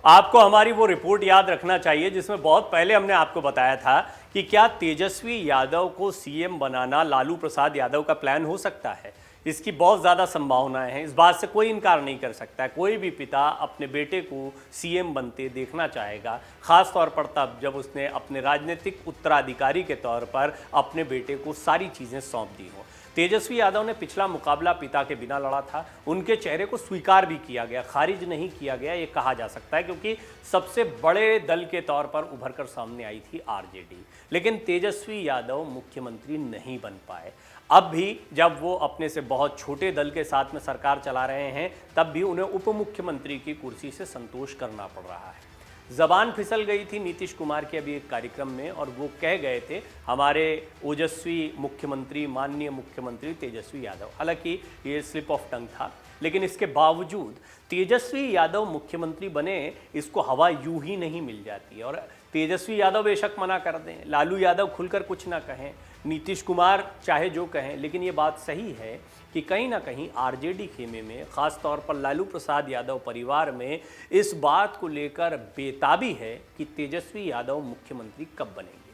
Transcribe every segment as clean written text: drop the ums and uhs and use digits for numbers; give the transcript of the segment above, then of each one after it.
आपको हमारी वो रिपोर्ट याद रखना चाहिए जिसमें बहुत पहले हमने आपको बताया था कि क्या तेजस्वी यादव को सीएम बनाना लालू प्रसाद यादव का प्लान हो सकता है। इसकी बहुत ज़्यादा संभावनाएं हैं, इस बात से कोई इनकार नहीं कर सकता है। कोई भी पिता अपने बेटे को सीएम बनते देखना चाहेगा, ख़ास तौर पर तब जब उसने अपने राजनीतिक उत्तराधिकारी के तौर पर अपने बेटे को सारी चीज़ें सौंप दी हों। तेजस्वी यादव ने पिछला मुकाबला पिता के बिना लड़ा था। उनके चेहरे को स्वीकार भी किया गया, खारिज नहीं किया गया, ये कहा जा सकता है, क्योंकि सबसे बड़े दल के तौर पर उभर कर सामने आई थी आरजेडी। लेकिन तेजस्वी यादव मुख्यमंत्री नहीं बन पाए। अब भी जब वो अपने से बहुत छोटे दल के साथ में सरकार चला रहे हैं, तब भी उन्हें उप मुख्यमंत्री की कुर्सी से संतोष करना पड़ रहा है। जबान फिसल गई थी नीतीश कुमार के अभी एक कार्यक्रम में, और वो कह गए थे हमारे ओजस्वी मुख्यमंत्री, माननीय मुख्यमंत्री तेजस्वी यादव। हालांकि ये स्लिप ऑफ टंग था, लेकिन इसके बावजूद तेजस्वी यादव मुख्यमंत्री बने, इसको हवा यूं ही नहीं मिल जाती। और तेजस्वी यादव बेशक मना कर दें, लालू यादव खुलकर कुछ ना कहें, नीतीश कुमार चाहे जो कहें, लेकिन ये बात सही है कि कहीं ना कहीं आरजेडी खेमे में, ख़ास तौर पर लालू प्रसाद यादव परिवार में इस बात को लेकर बेताबी है कि तेजस्वी यादव मुख्यमंत्री कब बनेंगे।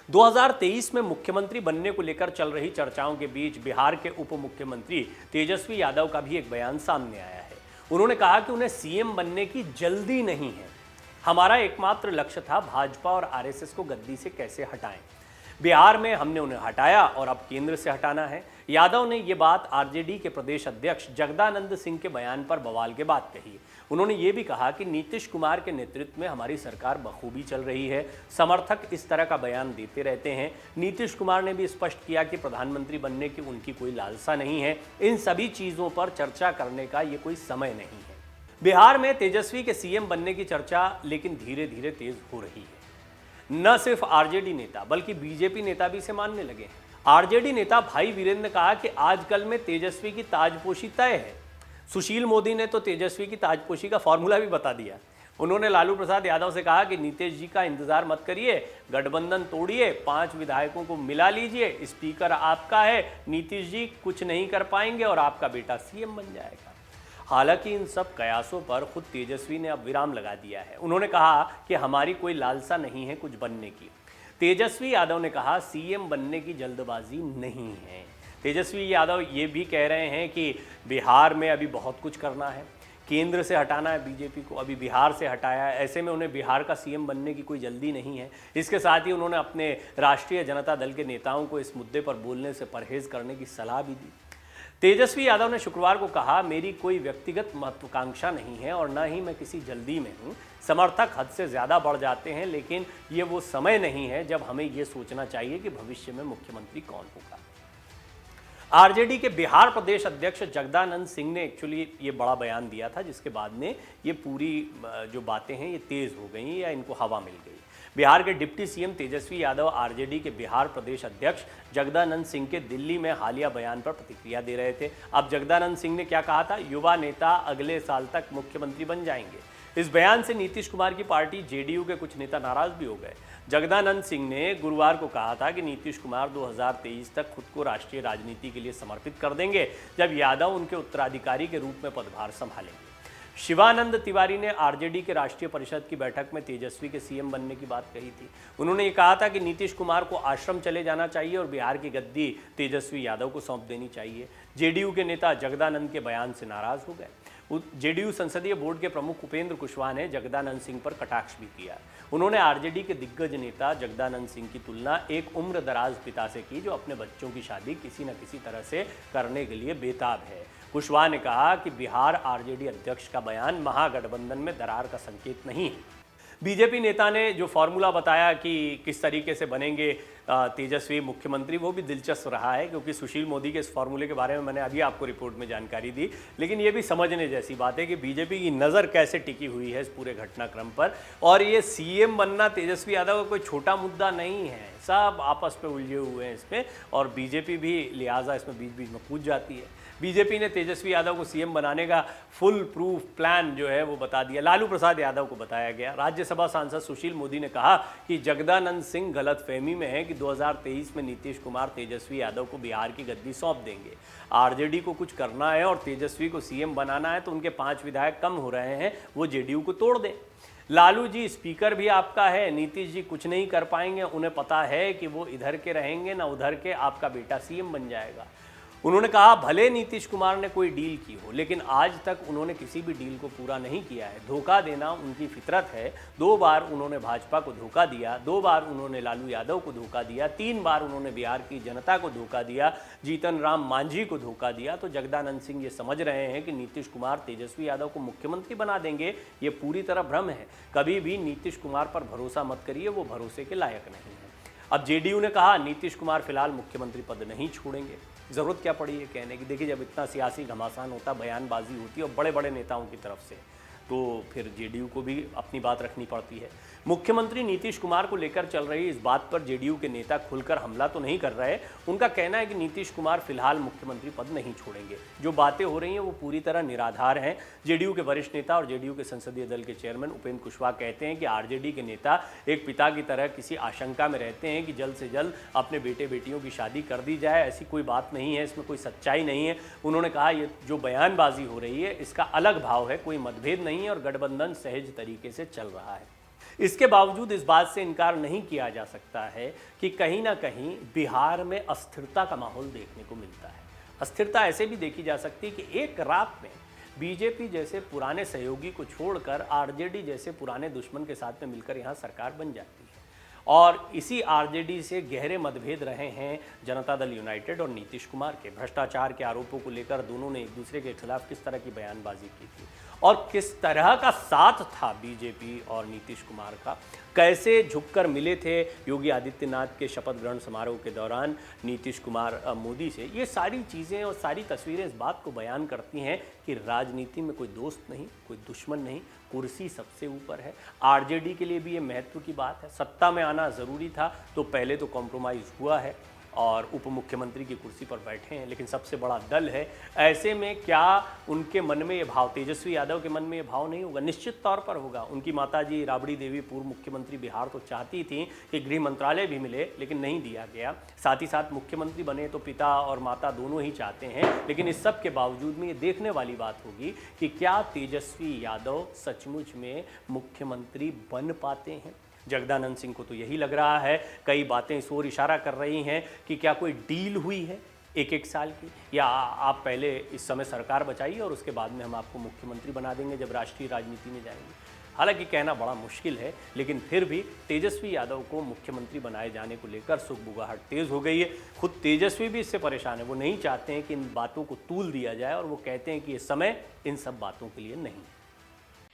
2023 में मुख्यमंत्री बनने को लेकर चल रही चर्चाओं के बीच बिहार के उप मुख्यमंत्री तेजस्वी यादव का भी एक बयान सामने आया है। उन्होंने कहा कि उन्हें सीएम बनने की जल्दी नहीं है, हमारा एकमात्र लक्ष्य था भाजपा और आरएसएस को गद्दी से कैसे हटाएं। बिहार में हमने उन्हें हटाया और अब केंद्र से हटाना है। यादव ने ये बात आरजेडी के प्रदेश अध्यक्ष जगदानंद सिंह के बयान पर बवाल के बाद कही। उन्होंने ये भी कहा कि नीतीश कुमार के नेतृत्व में हमारी सरकार बखूबी चल रही है। समर्थक इस तरह का बयान देते रहते हैं। नीतीश कुमार ने भी स्पष्ट किया कि प्रधानमंत्री बनने की उनकी कोई लालसा नहीं है। इन सभी चीज़ों पर चर्चा करने का ये कोई समय नहीं है। बिहार में तेजस्वी के सीएम बनने की चर्चा लेकिन धीरे धीरे तेज हो रही है। न सिर्फ आरजेडी नेता बल्कि बीजेपी नेता भी इसे मानने लगे हैं। आरजेडी नेता भाई वीरेंद्र ने कहा कि आजकल में तेजस्वी की ताजपोशी तय है। सुशील मोदी ने तो तेजस्वी की ताजपोशी का फॉर्मूला भी बता दिया। उन्होंने लालू प्रसाद यादव से कहा कि नीतीश जी का इंतजार मत करिए, गठबंधन तोड़िए, 5 विधायकों को मिला लीजिए, स्पीकर आपका है, नीतीश जी कुछ नहीं कर पाएंगे और आपका बेटा सीएम बन जाएगा। हालांकि इन सब कयासों पर खुद तेजस्वी ने अब विराम लगा दिया है। उन्होंने कहा कि हमारी कोई लालसा नहीं है कुछ बनने की। तेजस्वी यादव ने कहा सीएम बनने की जल्दबाजी नहीं है। तेजस्वी यादव ये भी कह रहे हैं कि बिहार में अभी बहुत कुछ करना है, केंद्र से हटाना है बीजेपी को, अभी बिहार से हटाया है, ऐसे में उन्हें बिहार का सीएम बनने की कोई जल्दी नहीं है। इसके साथ ही उन्होंने अपने राष्ट्रीय जनता दल के नेताओं को इस मुद्दे पर बोलने से परहेज करने की सलाह भी दी। तेजस्वी यादव ने शुक्रवार को कहा, मेरी कोई व्यक्तिगत महत्वाकांक्षा नहीं है और न ही मैं किसी जल्दी में हूँ। समर्थक हद से ज़्यादा बढ़ जाते हैं, लेकिन ये वो समय नहीं है जब हमें ये सोचना चाहिए कि भविष्य में मुख्यमंत्री कौन होगा। आरजेडी के बिहार प्रदेश अध्यक्ष जगदानंद सिंह ने एक्चुअली ये बड़ा बयान दिया था, जिसके बाद में ये पूरी जो बातें हैं ये तेज़ हो गई या इनको हवा मिल गई। बिहार के deputy CM Tejashwi Yadav RJD के बिहार प्रदेश अध्यक्ष जगदानंद सिंह के दिल्ली में हालिया बयान पर प्रतिक्रिया दे रहे थे। अब जगदानंद सिंह ने क्या कहा था, युवा नेता अगले साल तक मुख्यमंत्री बन जाएंगे। इस बयान से नीतीश कुमार की पार्टी जेडीयू के कुछ नेता नाराज भी हो गए। जगदानंद सिंह ने गुरुवार को कहा था कि नीतीश कुमार 2023 तक खुद को राष्ट्रीय राजनीति के लिए समर्पित कर देंगे, जब यादव उनके उत्तराधिकारी के रूप में पदभार संभालेंगे। शिवानंद तिवारी ने आरजेडी के राष्ट्रीय परिषद की बैठक में तेजस्वी के सीएम बनने की बात कही थी। उन्होंने ये कहा था कि नीतीश कुमार को आश्रम चले जाना चाहिए और बिहार की गद्दी तेजस्वी यादव को सौंप देनी चाहिए। जेडीयू के नेता जगदानंद के बयान से नाराज हो गए। जेडीयू संसदीय बोर्ड के प्रमुख उपेंद्र कुशवाहा ने जगदानंद सिंह पर कटाक्ष भी किया। उन्होंने आरजेडी के दिग्गज नेता जगदानंद सिंह की तुलना एक उम्र दराज पिता से की, जो अपने बच्चों की शादी किसी न किसी तरह से करने के लिए बेताब है। कुशवाहा ने कहा कि बिहार आरजेडी अध्यक्ष का बयान महागठबंधन में दरार का संकेत नहीं है। बीजेपी नेता ने जो फॉर्मूला बताया कि किस तरीके से बनेंगे तेजस्वी मुख्यमंत्री, वो भी दिलचस्प रहा है, क्योंकि सुशील मोदी के इस फॉर्मूले के बारे में मैंने अभी आपको रिपोर्ट में जानकारी दी। लेकिन ये भी समझने जैसी बात है कि बीजेपी की नज़र कैसे टिकी हुई है इस पूरे घटनाक्रम पर। और ये सीएम बनना तेजस्वी यादव का कोई छोटा मुद्दा नहीं है, सब आपस में उलझे हुए हैं इसमें, और बीजेपी भी लिहाजा इसमें बीच बीच में कूद जाती है। बीजेपी ने तेजस्वी यादव को सीएम बनाने का फुल प्रूफ प्लान जो है वो बता दिया, लालू प्रसाद यादव को बताया गया। राज्यसभा सांसद सुशील मोदी ने कहा कि जगदानंद सिंह गलतफहमी में है कि 2023 में नीतीश कुमार तेजस्वी यादव को बिहार की गद्दी सौंप देंगे। आरजेडी को कुछ करना है और तेजस्वी को सीएम बनाना है तो उनके 5 विधायक कम हो रहे हैं, वो जेडीयू को तोड़ दें। लालू जी स्पीकर भी आपका है, नीतीश जी कुछ नहीं कर पाएंगे, उन्हें पता है कि वो इधर के रहेंगे ना उधर के, आपका बेटा सीएम बन जाएगा। उन्होंने कहा भले नीतीश कुमार ने कोई डील की हो लेकिन आज तक उन्होंने किसी भी डील को पूरा नहीं किया है। धोखा देना उनकी फितरत है। 2 बार उन्होंने भाजपा को धोखा दिया, 2 बार उन्होंने लालू यादव को धोखा दिया, 3 बार उन्होंने बिहार की जनता को धोखा दिया, जीतन राम मांझी को धोखा दिया। तो जगदानंद सिंह ये समझ रहे हैं कि नीतीश कुमार तेजस्वी यादव को मुख्यमंत्री बना देंगे, ये पूरी तरह भ्रम है। कभी भी नीतीश कुमार पर भरोसा मत करिए, वो भरोसे के लायक नहीं है। अब जेडीयू ने कहा नीतीश कुमार फिलहाल मुख्यमंत्री पद नहीं छोड़ेंगे। ज़रूरत क्या पड़ी है कहने की? देखिए, जब इतना सियासी घमासान होता, बयानबाजी होती है और बड़े बड़े नेताओं की तरफ से, तो फिर जेडीयू को भी अपनी बात रखनी पड़ती है। मुख्यमंत्री नीतीश कुमार को लेकर चल रही इस बात पर जेडीयू के नेता खुलकर हमला तो नहीं कर रहे। उनका कहना है कि नीतीश कुमार फिलहाल मुख्यमंत्री पद नहीं छोड़ेंगे। जो बातें हो रही हैं वो पूरी तरह निराधार हैं। जेडीयू के वरिष्ठ नेता और जेडीयू के संसदीय दल के चेयरमैन उपेंद्र कुशवाहा कहते हैं कि आरजेडी के नेता एक पिता की तरह किसी आशंका में रहते हैं कि जल्द से जल्द अपने बेटे बेटियों की शादी कर दी जाए। ऐसी कोई बात नहीं है, इसमें कोई सच्चाई नहीं है। उन्होंने कहा ये जो बयानबाजी हो रही है इसका अलग भाव है, कोई मतभेद नहीं है और गठबंधन सहज तरीके से चल रहा है। इसके बावजूद इस बात से इनकार नहीं किया जा सकता है कि कहीं ना कहीं बिहार में अस्थिरता का माहौल देखने को मिलता है। अस्थिरता ऐसे भी देखी जा सकती है कि एक रात में बीजेपी जैसे पुराने सहयोगी को छोड़कर आरजेडी जैसे पुराने दुश्मन के साथ में मिलकर यहाँ सरकार बन जाती है। और इसी आरजेडी से गहरे मतभेद रहे हैं जनता दल यूनाइटेड और नीतीश कुमार के। भ्रष्टाचार के आरोपों को लेकर दोनों ने एक दूसरे के खिलाफ किस तरह की बयानबाजी की थी और किस तरह का साथ था बीजेपी और नीतीश कुमार का, कैसे झुककर मिले थे योगी आदित्यनाथ के शपथ ग्रहण समारोह के दौरान नीतीश कुमार मोदी से। ये सारी चीज़ें और सारी तस्वीरें इस बात को बयान करती हैं कि राजनीति में कोई दोस्त नहीं, कोई दुश्मन नहीं, कुर्सी सबसे ऊपर है। आरजेडी के लिए भी ये महत्व की बात है। सत्ता में आना ज़रूरी था तो पहले तो कॉम्प्रोमाइज़ हुआ है और उप मुख्यमंत्री की कुर्सी पर बैठे हैं, लेकिन सबसे बड़ा दल है। ऐसे में क्या उनके मन में ये भाव, तेजस्वी यादव के मन में ये भाव नहीं होगा? निश्चित तौर पर होगा। उनकी माताजी राबड़ी देवी पूर्व मुख्यमंत्री बिहार तो चाहती थी कि गृह मंत्रालय भी मिले, लेकिन नहीं दिया गया। साथ ही साथ मुख्यमंत्री बने तो पिता और माता दोनों ही चाहते हैं। लेकिन इस सब के बावजूद में ये देखने वाली बात होगी कि क्या तेजस्वी यादव सचमुच में मुख्यमंत्री बन पाते हैं। जगदानंद सिंह को तो यही लग रहा है। कई बातें इस ओर इशारा कर रही हैं कि क्या कोई डील हुई है 1-1 साल की, या आप पहले इस समय सरकार बचाइए और उसके बाद में हम आपको मुख्यमंत्री बना देंगे जब राष्ट्रीय राजनीति में जाएंगे। हालांकि कहना बड़ा मुश्किल है, लेकिन फिर भी तेजस्वी यादव को मुख्यमंत्री बनाए जाने को लेकर सुगबुगाहट तेज हो गई है। खुद तेजस्वी भी इससे परेशान है। वो नहीं चाहते हैं कि इन बातों को तूल दिया जाए और वो कहते हैं कि ये समय इन सब बातों के लिए नहीं है।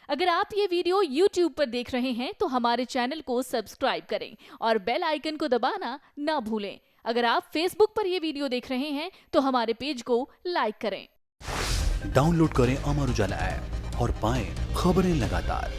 अगर आप ये वीडियो YouTube पर देख रहे हैं तो हमारे चैनल को सब्सक्राइब करें और बेल आइकन को दबाना ना भूलें। अगर आप Facebook पर ये वीडियो देख रहे हैं तो हमारे पेज को लाइक करें। डाउनलोड करें अमर उजाला ऐप और पाएं खबरें लगातार।